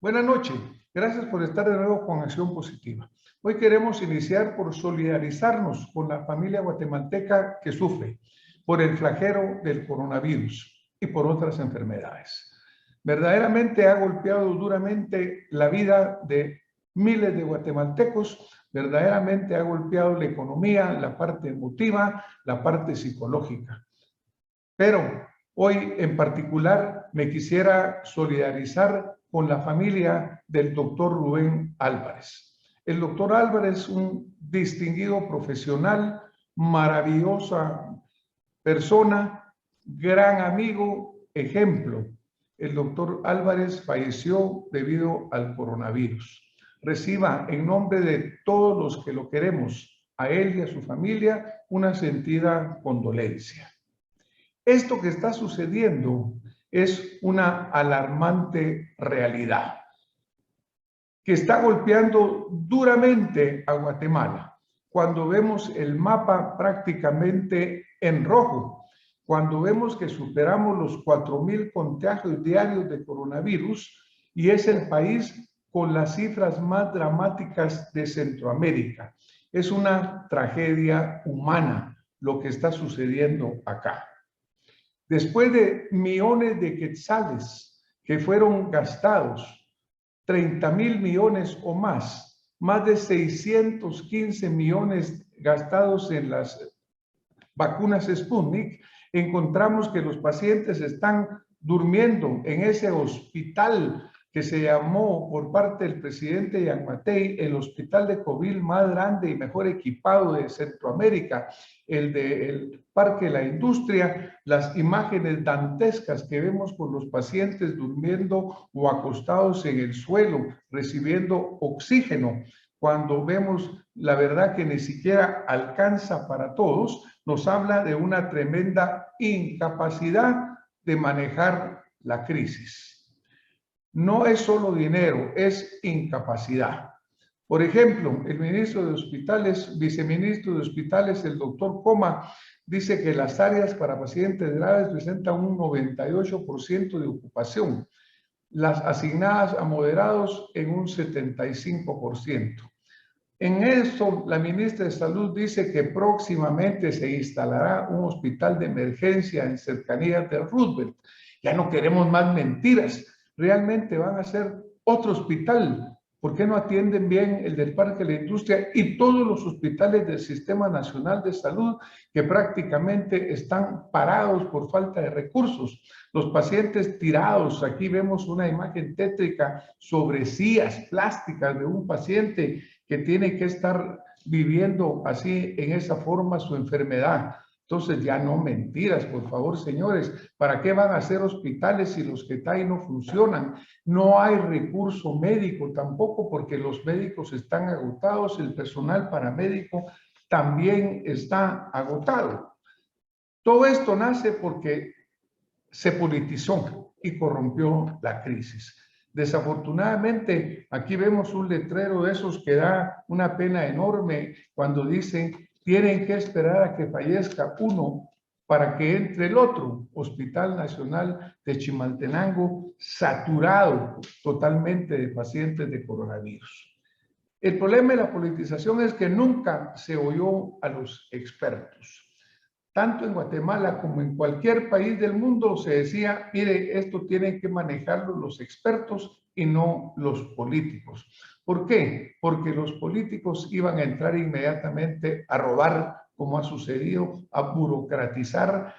Buenas noches. Gracias por estar de nuevo con Acción Positiva. Hoy queremos iniciar por solidarizarnos con la familia guatemalteca que sufre por el flagelo del coronavirus y por otras enfermedades. Verdaderamente ha golpeado duramente la vida de miles de guatemaltecos, verdaderamente ha golpeado la economía, la parte emotiva, la parte psicológica. Pero hoy en particular me quisiera solidarizar con la familia del doctor Rubén Álvarez. El doctor Álvarez es un distinguido profesional, maravillosa persona, gran amigo, ejemplo. El doctor Álvarez falleció debido al coronavirus. Reciba en nombre de todos los que lo queremos, a él y a su familia, una sentida condolencia. Esto que está sucediendo es una alarmante realidad que está golpeando duramente a Guatemala. Cuando vemos el mapa prácticamente en rojo, cuando vemos que superamos los 4,000 contagios diarios de coronavirus y es el país con las cifras más dramáticas de Centroamérica. Es una tragedia humana lo que está sucediendo acá. Después de millones de quetzales que fueron gastados, 30,000 millones o más de 615 millones gastados en las vacunas Sputnik, encontramos que los pacientes están durmiendo en ese hospital que se llamó por parte del presidente Yamatei el hospital de COVID más grande y mejor equipado de Centroamérica, el del Parque de la Industria. Las imágenes dantescas que vemos con los pacientes durmiendo o acostados en el suelo, recibiendo oxígeno, cuando vemos la verdad que ni siquiera alcanza para todos, nos habla de una tremenda incapacidad de manejar la crisis. No es solo dinero, es incapacidad. Por ejemplo, el ministro de Hospitales, viceministro de Hospitales, el doctor Coma, dice que las áreas para pacientes graves presentan un 98% de ocupación, las asignadas a moderados en un 75%. En eso, la ministra de Salud dice que próximamente se instalará un hospital de emergencia en cercanías de Roosevelt. Ya no queremos más mentiras. Realmente van a ser otro hospital. ¿Por qué no atienden bien el del Parque de la Industria y todos los hospitales del Sistema Nacional de Salud que prácticamente están parados por falta de recursos? Los pacientes tirados, aquí vemos una imagen tétrica sobre sillas plásticas de un paciente que tiene que estar viviendo así en esa forma su enfermedad. Entonces ya no mentiras, por favor, señores. ¿Para qué van a hacer hospitales si los que hay no funcionan? No hay recurso médico tampoco porque los médicos están agotados, el personal paramédico también está agotado. Todo esto nace porque se politizó y corrompió la crisis. Desafortunadamente, aquí vemos un letrero de esos que da una pena enorme cuando dicen tienen que esperar a que fallezca uno para que entre el otro. Hospital Nacional de Chimaltenango saturado totalmente de pacientes de coronavirus. El problema de la politización es que nunca se oyó a los expertos. Tanto en Guatemala como en cualquier país del mundo se decía, mire, esto tienen que manejarlo los expertos y no los políticos. ¿Por qué? Porque los políticos iban a entrar inmediatamente a robar, como ha sucedido, a burocratizar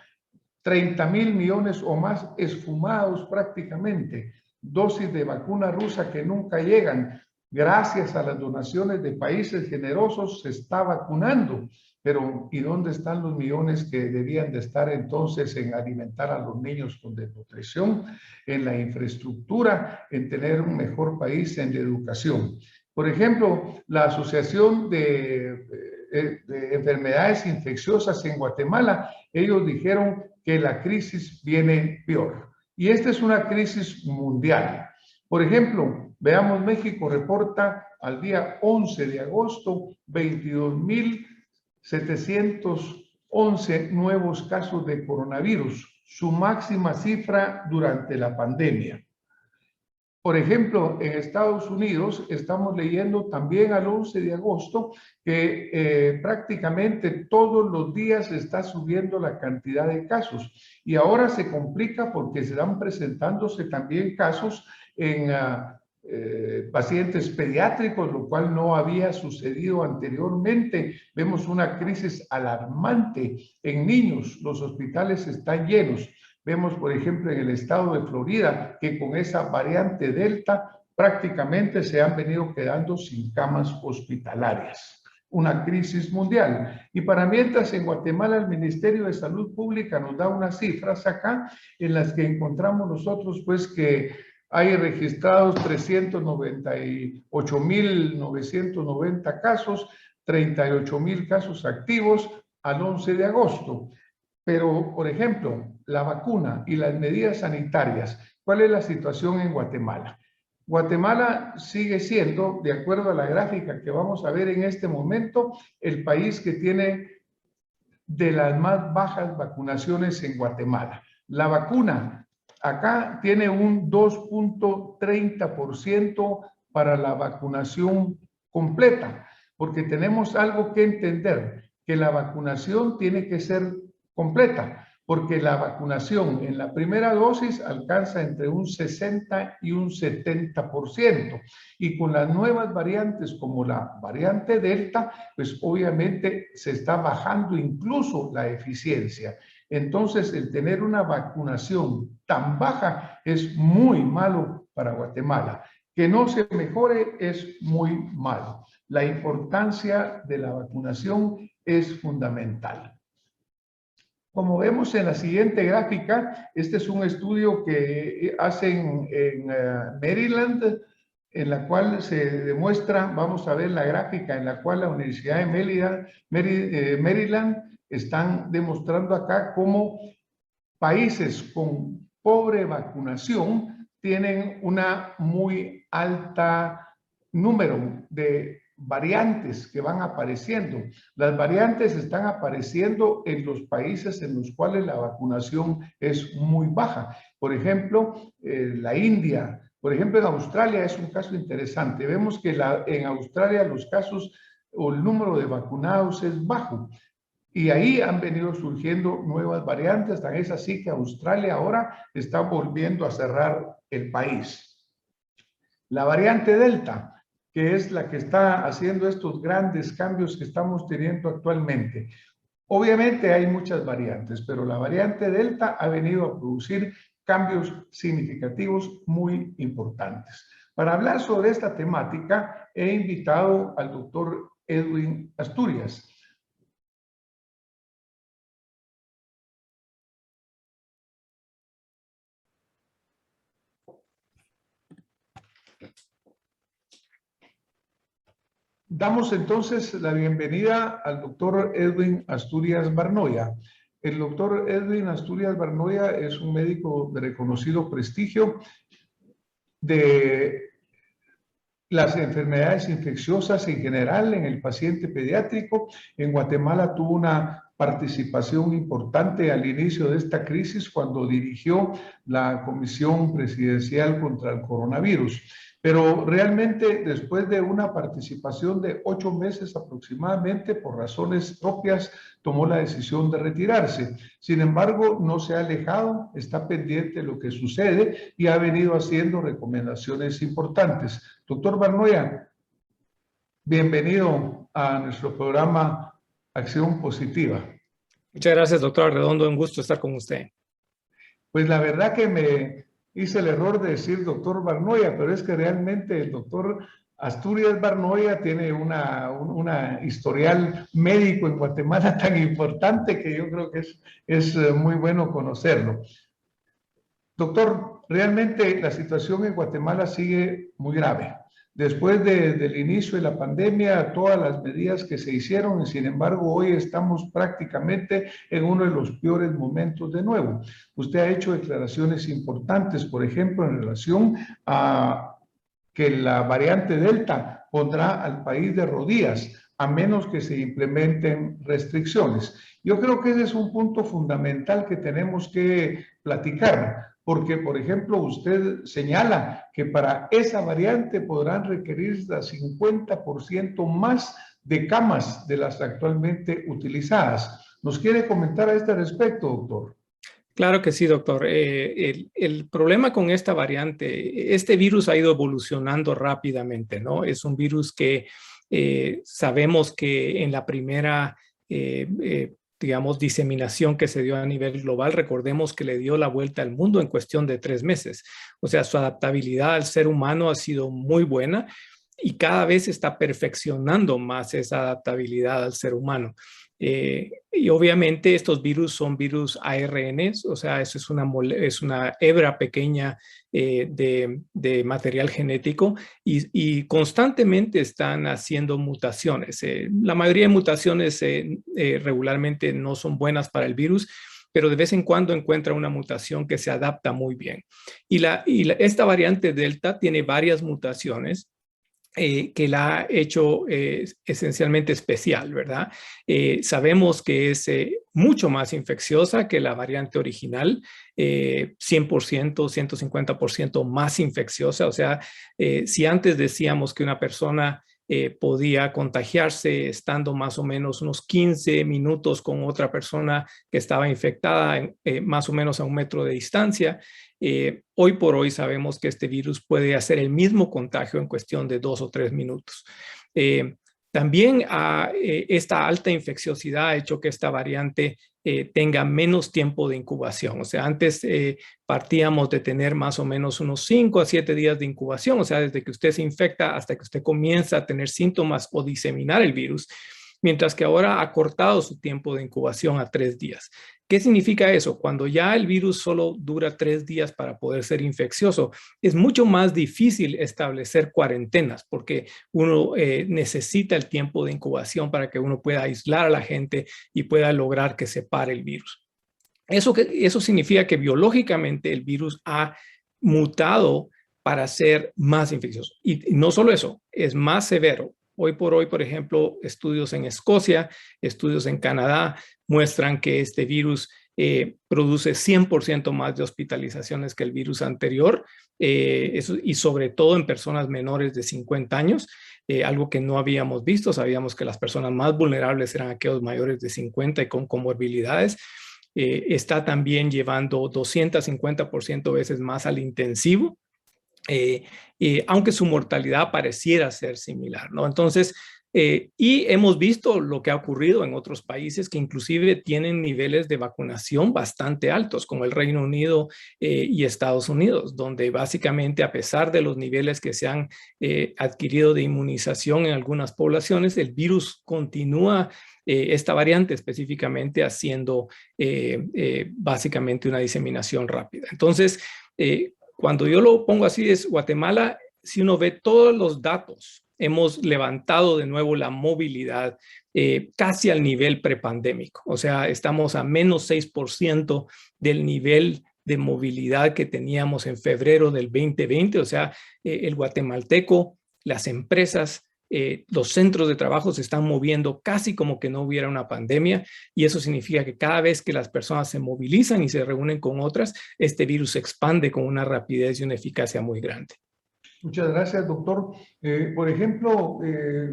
30,000 millones o más esfumados prácticamente, dosis de vacuna rusa que nunca llegan. Gracias a las donaciones de países generosos se está vacunando. Pero ¿y dónde están los millones que debían de estar entonces en alimentar a los niños con desnutrición, en la infraestructura, en tener un mejor país en la educación? Por ejemplo, la Asociación de Enfermedades Infecciosas en Guatemala, ellos dijeron que la crisis viene peor. Y esta es una crisis mundial. Por ejemplo, veamos, México reporta al día 11 de agosto 22,711 nuevos casos de coronavirus, su máxima cifra durante la pandemia. Por ejemplo, en Estados Unidos estamos leyendo también al 11 de agosto que prácticamente todos los días está subiendo la cantidad de casos y ahora se complica porque se están presentándose también casos en pacientes pediátricos, lo cual no había sucedido anteriormente. Vemos una crisis alarmante en niños, los hospitales están llenos. Vemos, por ejemplo, en el estado de Florida, que con esa variante Delta prácticamente se han venido quedando sin camas hospitalarias. Una crisis mundial. Y para mientras en Guatemala el Ministerio de Salud Pública nos da unas cifras acá en las que encontramos nosotros pues que hay registrados 398.990 casos, 38.000 casos activos al 11 de agosto. Pero, por ejemplo, la vacuna y las medidas sanitarias, ¿cuál es la situación en Guatemala? Guatemala sigue siendo, de acuerdo a la gráfica que vamos a ver en este momento, el país que tiene de las más bajas vacunaciones en Guatemala. La vacuna acá tiene un 2.30% para la vacunación completa, porque tenemos algo que entender, que la vacunación tiene que ser completa, porque la vacunación en la primera dosis alcanza entre un 60 y un 70%. Y con las nuevas variantes como la variante Delta, pues obviamente se está bajando incluso la eficiencia. Entonces, el tener una vacunación tan baja es muy malo para Guatemala. Que no se mejore es muy malo. La importancia de la vacunación es fundamental. Como vemos en la siguiente gráfica, este es un estudio que hacen en Maryland, en la cual se demuestra, vamos a ver la gráfica en la cual la Universidad de Maryland están demostrando acá cómo países con pobre vacunación tienen una muy alta número de variantes que van apareciendo. Las variantes están apareciendo en los países en los cuales la vacunación es muy baja. Por ejemplo, la India. Por ejemplo, en Australia es un caso interesante. Vemos que en Australia los casos o el número de vacunados es bajo. Y ahí han venido surgiendo nuevas variantes, tan es así que Australia ahora está volviendo a cerrar el país. La variante Delta, que es la que está haciendo estos grandes cambios que estamos teniendo actualmente. Obviamente hay muchas variantes, pero la variante Delta ha venido a producir cambios significativos muy importantes. Para hablar sobre esta temática, he invitado al doctor Edwin Asturias. Damos entonces la bienvenida al doctor Edwin Asturias Barnoya. El doctor Edwin Asturias Barnoya es un médico de reconocido prestigio de las enfermedades infecciosas en general en el paciente pediátrico. En Guatemala tuvo una participación importante al inicio de esta crisis cuando dirigió la Comisión Presidencial contra el Coronavirus. Pero realmente después de una participación de 8 meses aproximadamente, por razones propias, tomó la decisión de retirarse. Sin embargo, no se ha alejado, está pendiente de lo que sucede y ha venido haciendo recomendaciones importantes. Doctor Barnoya, bienvenido a nuestro programa Acción Positiva. Muchas gracias, doctor Arredondo. Un gusto estar con usted. Pues la verdad que me hice el error de decir doctor Barnoya, pero es que realmente el doctor Asturias Barnoya tiene una historial médico en Guatemala tan importante que yo creo que es muy bueno conocerlo. Doctor, realmente la situación en Guatemala sigue muy grave. Después del inicio de la pandemia, todas las medidas que se hicieron, y sin embargo, hoy estamos prácticamente en uno de los peores momentos de nuevo. Usted ha hecho declaraciones importantes, por ejemplo, en relación a que la variante Delta pondrá al país de rodillas, a menos que se implementen restricciones. Yo creo que ese es un punto fundamental que tenemos que platicar, porque, por ejemplo, usted señala que para esa variante podrán requerir hasta 50% más de camas de las actualmente utilizadas. ¿Nos quiere comentar a este respecto, doctor? Claro que sí, doctor. El problema con esta variante, este virus ha ido evolucionando rápidamente, ¿no? Es un virus que sabemos que en la primera, digamos, diseminación que se dio a nivel global, recordemos que le dio la vuelta al mundo en cuestión de 3 meses. O sea, su adaptabilidad al ser humano ha sido muy buena y cada vez está perfeccionando más esa adaptabilidad al ser humano. Y obviamente estos virus son virus ARN, o sea, eso es una hebra pequeña de material genético y constantemente están haciendo mutaciones. La mayoría de mutaciones regularmente no son buenas para el virus, pero de vez en cuando encuentra una mutación que se adapta muy bien. Esta variante Delta tiene varias mutaciones que la ha hecho esencialmente especial, ¿verdad? Sabemos que es mucho más infecciosa que la variante original, 100%, 150% más infecciosa. O sea, si antes decíamos que una persona podía contagiarse estando más o menos unos 15 minutos con otra persona que estaba infectada más o menos a 1 metro de distancia, hoy por hoy sabemos que este virus puede hacer el mismo contagio en cuestión de 2 o 3 minutos. También esta alta infecciosidad ha hecho que esta variante tenga menos tiempo de incubación. O sea, antes partíamos de tener más o menos unos 5 a 7 días de incubación, o sea, desde que usted se infecta hasta que usted comienza a tener síntomas o diseminar el virus, mientras que ahora ha cortado su tiempo de incubación a 3 días. ¿Qué significa eso? Cuando ya el virus solo dura 3 días para poder ser infeccioso, es mucho más difícil establecer cuarentenas porque uno necesita el tiempo de incubación para que uno pueda aislar a la gente y pueda lograr que se pare el virus. Eso significa que biológicamente el virus ha mutado para ser más infeccioso. Y no solo eso, es más severo. Hoy por hoy, por ejemplo, estudios en Escocia, estudios en Canadá muestran que este virus produce 100% más de hospitalizaciones que el virus anterior, y sobre todo en personas menores de 50 años, algo que no habíamos visto. Sabíamos que las personas más vulnerables eran aquellos mayores de 50 y con comorbilidades. Está también llevando 250% veces más al intensivo. Aunque su mortalidad pareciera ser similar, ¿no? Entonces, y hemos visto lo que ha ocurrido en otros países que inclusive tienen niveles de vacunación bastante altos, como el Reino Unido y Estados Unidos, donde básicamente a pesar de los niveles que se han adquirido de inmunización en algunas poblaciones, el virus continúa, esta variante específicamente, haciendo básicamente una diseminación rápida. Entonces, cuando yo lo pongo así, es Guatemala, si uno ve todos los datos, hemos levantado de nuevo la movilidad casi al nivel prepandémico. O sea, estamos a menos 6% del nivel de movilidad que teníamos en febrero del 2020. O sea, el guatemalteco, las empresas, los centros de trabajo se están moviendo casi como que no hubiera una pandemia, y eso significa que cada vez que las personas se movilizan y se reúnen con otras, este virus se expande con una rapidez y una eficacia muy grande. Muchas gracias, doctor. Por ejemplo,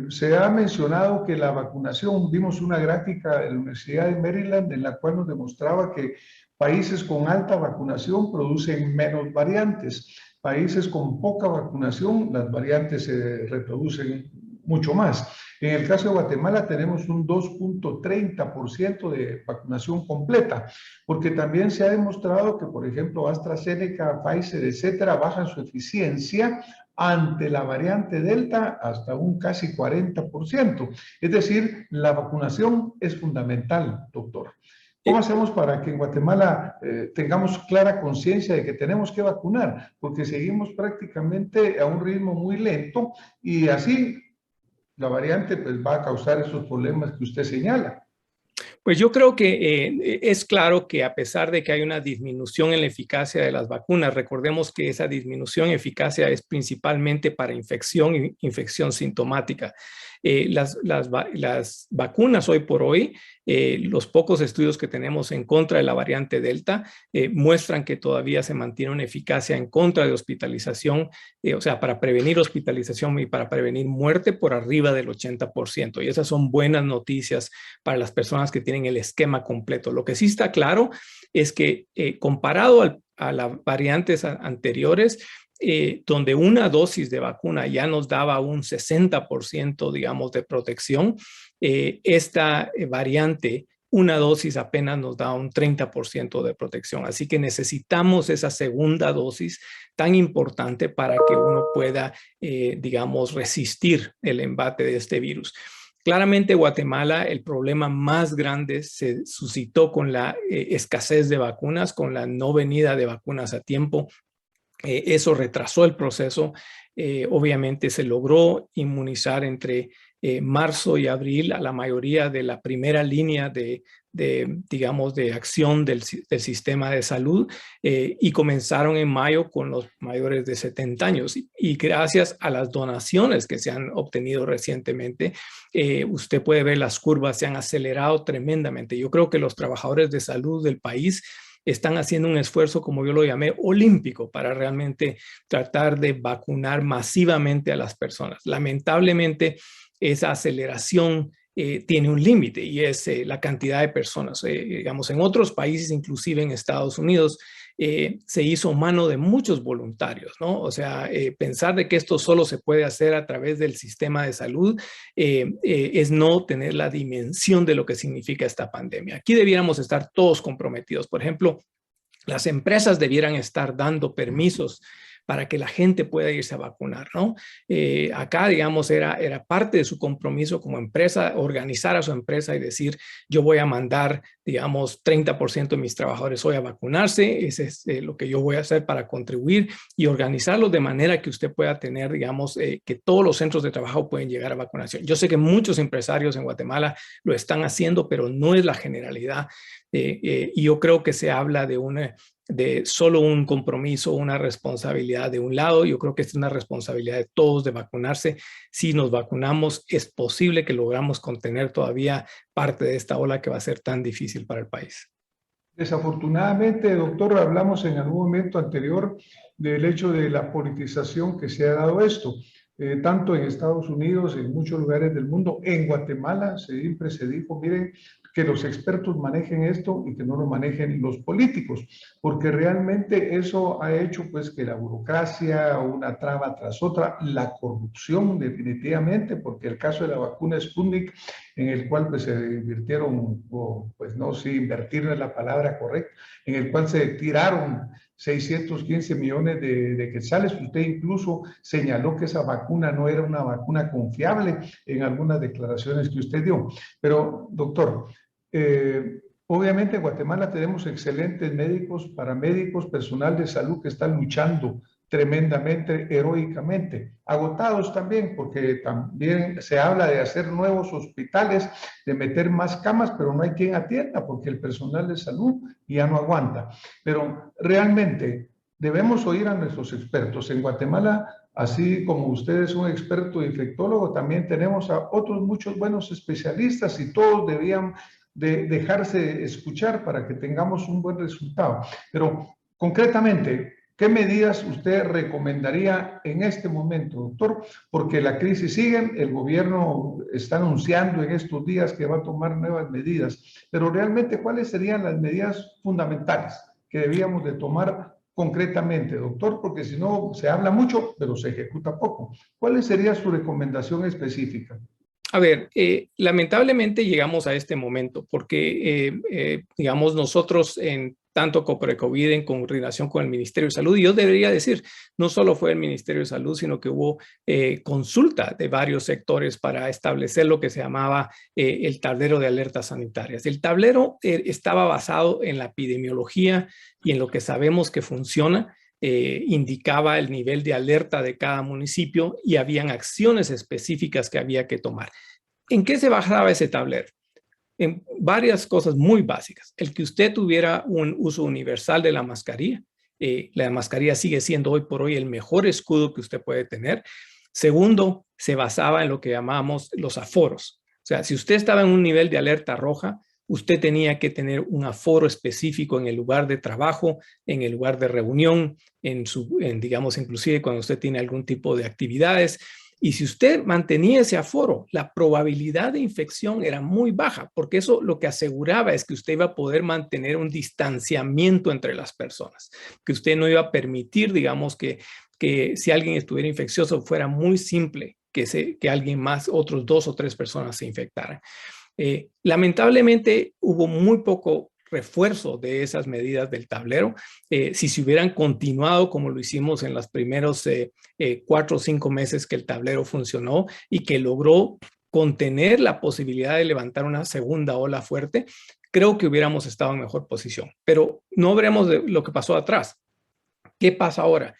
se ha mencionado que la vacunación, vimos una gráfica de la Universidad de Maryland en la cual nos demostraba que países con alta vacunación producen menos variantes. Países con poca vacunación, las variantes se reproducen mucho más. En el caso de Guatemala tenemos un 2.30% de vacunación completa, porque también se ha demostrado que, por ejemplo, AstraZeneca, Pfizer, etcétera, bajan su eficiencia ante la variante Delta hasta un casi 40%. Es decir, la vacunación es fundamental, doctor. ¿Cómo hacemos para que en Guatemala tengamos clara conciencia de que tenemos que vacunar? Porque seguimos prácticamente a un ritmo muy lento y así la variante pues, va a causar esos problemas que usted señala. Pues yo creo que es claro que a pesar de que hay una disminución en la eficacia de las vacunas, recordemos que esa disminución en eficacia es principalmente para infección y infección sintomática. Las vacunas hoy por hoy Los pocos estudios que tenemos en contra de la variante Delta muestran que todavía se mantiene una eficacia en contra de hospitalización, o sea, para prevenir hospitalización y para prevenir muerte por arriba del 80%. Y esas son buenas noticias para las personas que tienen el esquema completo. Lo que sí está claro es que comparado a las variantes anteriores, donde una dosis de vacuna ya nos daba un 60%, digamos, de protección, esta variante, una dosis apenas nos da un 30% de protección. Así que necesitamos esa segunda dosis tan importante para que uno pueda, digamos, resistir el embate de este virus. Claramente, Guatemala, el problema más grande se suscitó con la escasez de vacunas, con la no venida de vacunas a tiempo. Eso retrasó el proceso. Obviamente se logró inmunizar entre marzo y abril a la mayoría de la primera línea digamos, de acción del sistema de salud y comenzaron en mayo con los mayores de 70 años. Y gracias a las donaciones que se han obtenido recientemente, usted puede ver las curvas se han acelerado tremendamente. Yo creo que los trabajadores de salud del país están haciendo un esfuerzo, como yo lo llamé, olímpico para realmente tratar de vacunar masivamente a las personas. Lamentablemente, esa aceleración tiene un límite y es la cantidad de personas. Digamos, en otros países, inclusive en Estados Unidos, se hizo mano de muchos voluntarios, ¿no? O sea, pensar de que esto solo se puede hacer a través del sistema de salud es no tener la dimensión de lo que significa esta pandemia. Aquí debiéramos estar todos comprometidos. Por ejemplo, las empresas debieran estar dando permisos para que la gente pueda irse a vacunar, ¿no? Acá, digamos, era parte de su compromiso como empresa, organizar a su empresa y decir, yo voy a mandar, digamos, 30% de mis trabajadores hoy a vacunarse, ese es lo que yo voy a hacer para contribuir y organizarlo de manera que usted pueda tener, digamos, que todos los centros de trabajo pueden llegar a vacunación. Yo sé que muchos empresarios en Guatemala lo están haciendo, pero no es la generalidad. Y yo creo que se habla de solo un compromiso, una responsabilidad de un lado. Yo creo que es una responsabilidad de todos de vacunarse. Si nos vacunamos, es posible que logramos contener todavía parte de esta ola que va a ser tan difícil para el país. Desafortunadamente, doctor, hablamos en algún momento anterior del hecho de la politización que se ha dado esto, tanto en Estados Unidos, en muchos lugares del mundo. En Guatemala siempre se dijo, miren, que los expertos manejen esto y que no lo manejen los políticos, porque realmente eso ha hecho pues que la burocracia, una traba tras otra, la corrupción definitivamente, porque el caso de la vacuna Sputnik, en el cual pues se invirtieron, o pues no, sí, invertir no es la palabra correcta, en el cual se tiraron 615 millones de quetzales. Usted incluso señaló que esa vacuna no era una vacuna confiable en algunas declaraciones que usted dio. Pero, doctor, obviamente en Guatemala tenemos excelentes médicos, paramédicos, personal de salud que están luchando tremendamente, heroicamente, agotados también, porque también se habla de hacer nuevos hospitales, de meter más camas, pero no hay quien atienda porque el personal de salud ya no aguanta. Pero realmente debemos oír a nuestros expertos. En Guatemala, así como usted es un experto infectólogo, también tenemos a otros muchos buenos especialistas y todos debían de dejarse escuchar para que tengamos un buen resultado. Pero concretamente, ¿qué medidas usted recomendaría en este momento, doctor? Porque la crisis sigue, el gobierno está anunciando en estos días que va a tomar nuevas medidas, pero realmente, ¿cuáles serían las medidas fundamentales que debíamos de tomar concretamente, doctor? Porque si no, se habla mucho, pero se ejecuta poco. ¿Cuál sería su recomendación específica? A ver, lamentablemente llegamos a este momento porque, digamos, nosotros en tanto COVID en coordinación con el Ministerio de Salud, y yo debería decir, no solo fue el Ministerio de Salud, sino que hubo consulta de varios sectores para establecer lo que se llamaba el tablero de alertas sanitarias. El tablero estaba basado en la epidemiología y en lo que sabemos que funciona. Indicaba el nivel de alerta de cada municipio y habían acciones específicas que había que tomar. ¿En qué se basaba ese tablero? En varias cosas muy básicas. El que usted tuviera un uso universal de la mascarilla. La mascarilla sigue siendo hoy por hoy el mejor escudo que usted puede tener. Segundo, se basaba en lo que llamamos los aforos. O sea, si usted estaba en un nivel de alerta roja, usted tenía que tener un aforo específico en el lugar de trabajo, en el lugar de reunión, digamos, inclusive cuando usted tiene algún tipo de actividades. Y si usted mantenía ese aforo, la probabilidad de infección era muy baja, porque eso lo que aseguraba es que usted iba a poder mantener un distanciamiento entre las personas, que usted no iba a permitir, digamos, que si alguien estuviera infeccioso fuera muy simple que alguien más, otros 2 o 3 personas se infectaran. Lamentablemente hubo muy poco refuerzo de esas medidas del tablero. Si se hubieran continuado como lo hicimos en los primeros 4 o 5 meses que el tablero funcionó y que logró contener la posibilidad de levantar una segunda ola fuerte, creo que hubiéramos estado en mejor posición. Pero no veremos lo que pasó atrás. ¿Qué pasa ahora?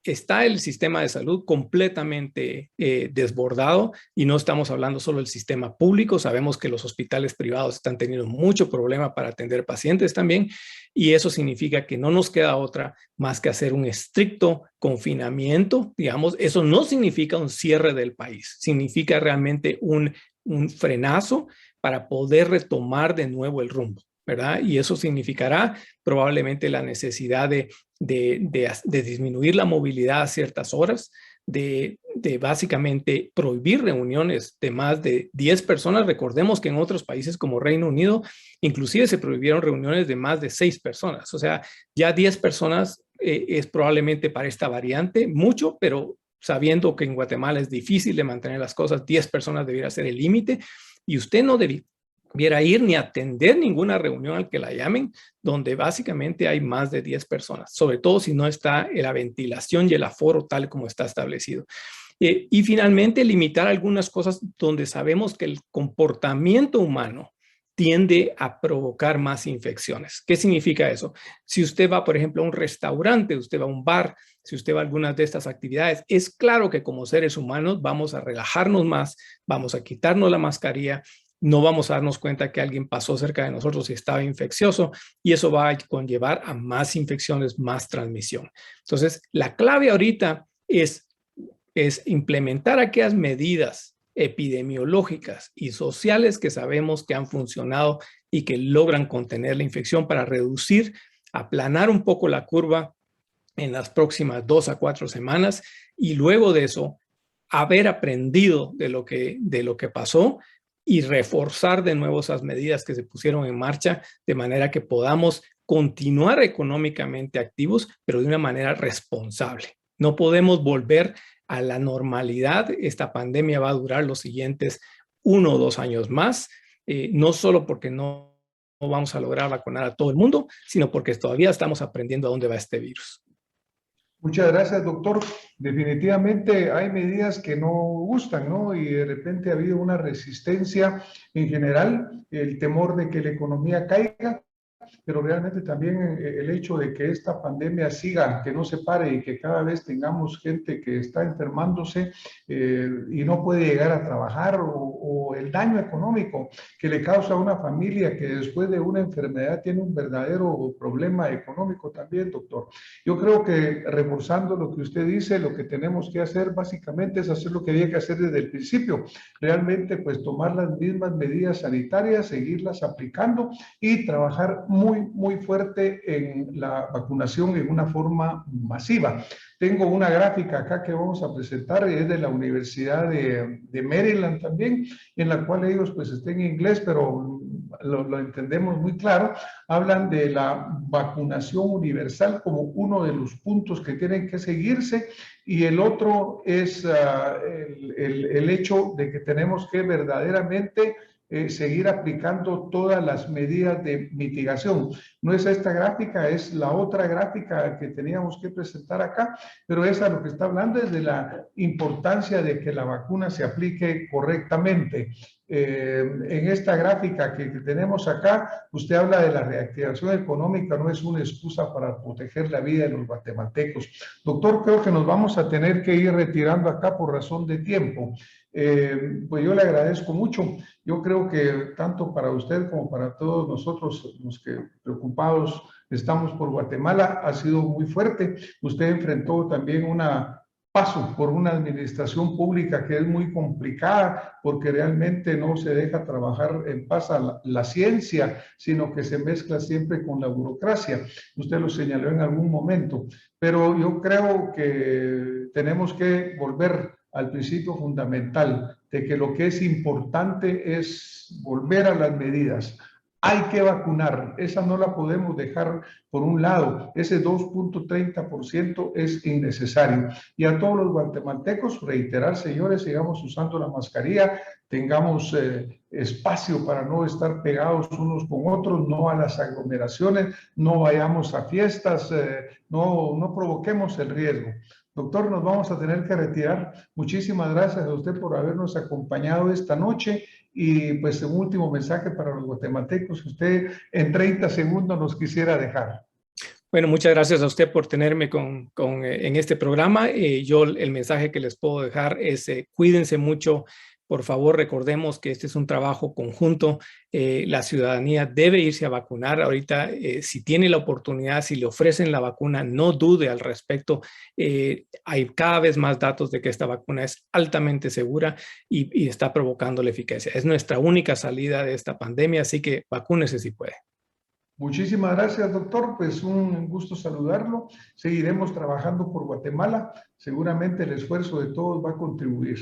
Está el sistema de salud completamente desbordado y no estamos hablando solo del sistema público. Sabemos que los hospitales privados están teniendo mucho problema para atender pacientes también y eso significa que no nos queda otra más que hacer un estricto confinamiento. Digamos, eso no significa un cierre del país, significa realmente un frenazo para poder retomar de nuevo el rumbo, ¿verdad? Y eso significará probablemente la necesidad de disminuir la movilidad a ciertas horas, de básicamente prohibir reuniones de más de 10 personas. Recordemos que en otros países como Reino Unido, inclusive se prohibieron reuniones de más de 6 personas. O sea, ya 10 personas es probablemente para esta variante mucho, pero sabiendo que en Guatemala es difícil de mantener las cosas, 10 personas debiera ser el límite y usted no debiera ir ni atender ninguna reunión al que la llamen, donde básicamente hay más de 10 personas, sobre todo si no está la ventilación y el aforo tal como está establecido. Y finalmente, limitar algunas cosas donde sabemos que el comportamiento humano tiende a provocar más infecciones. ¿Qué significa eso? Si usted va, por ejemplo, a un restaurante, usted va a un bar, si usted va a algunas de estas actividades, es claro que como seres humanos vamos a relajarnos más, vamos a quitarnos la mascarilla, no vamos a darnos cuenta que alguien pasó cerca de nosotros y estaba infeccioso y eso va a conllevar a más infecciones, más transmisión. Entonces, la clave ahorita es implementar aquellas medidas epidemiológicas y sociales que sabemos que han funcionado y que logran contener la infección para reducir, aplanar un poco la curva en las próximas 2 a 4 semanas y luego de eso haber aprendido de lo que pasó y reforzar de nuevo esas medidas que se pusieron en marcha de manera que podamos continuar económicamente activos, pero de una manera responsable. No podemos volver a la normalidad. Esta pandemia va a durar los siguientes 1 o 2 años más, no solo porque no vamos a lograr vacunar a todo el mundo, sino porque todavía estamos aprendiendo a dónde va este virus. Muchas gracias, doctor. Definitivamente hay medidas que no gustan, ¿no? Y de repente ha habido una resistencia en general, el temor de que la economía caiga, pero realmente también el hecho de que esta pandemia siga, que no se pare y que cada vez tengamos gente que está enfermándose y no puede llegar a trabajar o el daño económico que le causa a una familia que después de una enfermedad tiene un verdadero problema económico también, doctor. Yo creo que reforzando lo que usted dice, lo que tenemos que hacer básicamente es hacer lo que había que hacer desde el principio, realmente pues tomar las mismas medidas sanitarias, seguirlas aplicando y trabajar muy fuerte en la vacunación en una forma masiva. Tengo una gráfica acá que vamos a presentar, es de la Universidad de Maryland también, en la cual ellos pues estén en inglés, pero lo entendemos muy claro. Hablan de la vacunación universal como uno de los puntos que tienen que seguirse y el otro es el hecho de que tenemos que verdaderamente seguir aplicando todas las medidas de mitigación. No es esta gráfica, es la otra gráfica que teníamos que presentar acá, pero esa lo que está hablando es de la importancia de que la vacuna se aplique correctamente. En esta gráfica que tenemos acá, usted habla de la reactivación económica, no es una excusa para proteger la vida de los guatemaltecos. Doctor, creo que nos vamos a tener que ir retirando acá por razón de tiempo. Pues yo le agradezco mucho. Yo creo que tanto para usted como para todos nosotros, los que preocupados estamos por Guatemala, ha sido muy fuerte. Usted enfrentó también una paso por una administración pública que es muy complicada porque realmente no se deja trabajar en paz a la ciencia, sino que se mezcla siempre con la burocracia. Usted lo señaló en algún momento, pero yo creo que tenemos que volver al principio fundamental de que lo que es importante es volver a las medidas. Hay que vacunar, esa no la podemos dejar por un lado, ese 2.30% es innecesario. Y a todos los guatemaltecos, reiterar, señores, sigamos usando la mascarilla, tengamos espacio para no estar pegados unos con otros, no a las aglomeraciones, no vayamos a fiestas, no provoquemos el riesgo. Doctor, nos vamos a tener que retirar. Muchísimas gracias a usted por habernos acompañado esta noche. Y pues un último mensaje para los guatemaltecos que usted en 30 segundos nos quisiera dejar. Bueno, muchas gracias a usted por tenerme en este programa. Yo el mensaje que les puedo dejar es cuídense mucho. Por favor, recordemos que este es un trabajo conjunto. La ciudadanía debe irse a vacunar. Ahorita, si tiene la oportunidad, si le ofrecen la vacuna, no dude al respecto. Hay cada vez más datos de que esta vacuna es altamente segura y está provocando la eficacia. Es nuestra única salida de esta pandemia, así que vacúnese si puede. Muchísimas gracias, doctor. Pues un gusto saludarlo. Seguiremos trabajando por Guatemala. Seguramente el esfuerzo de todos va a contribuir.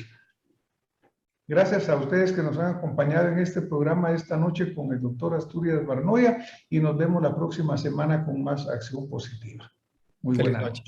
Gracias a ustedes que nos han acompañado en este programa esta noche con el doctor Asturias Barnoya y nos vemos la próxima semana con más acción positiva. Muy buena noche.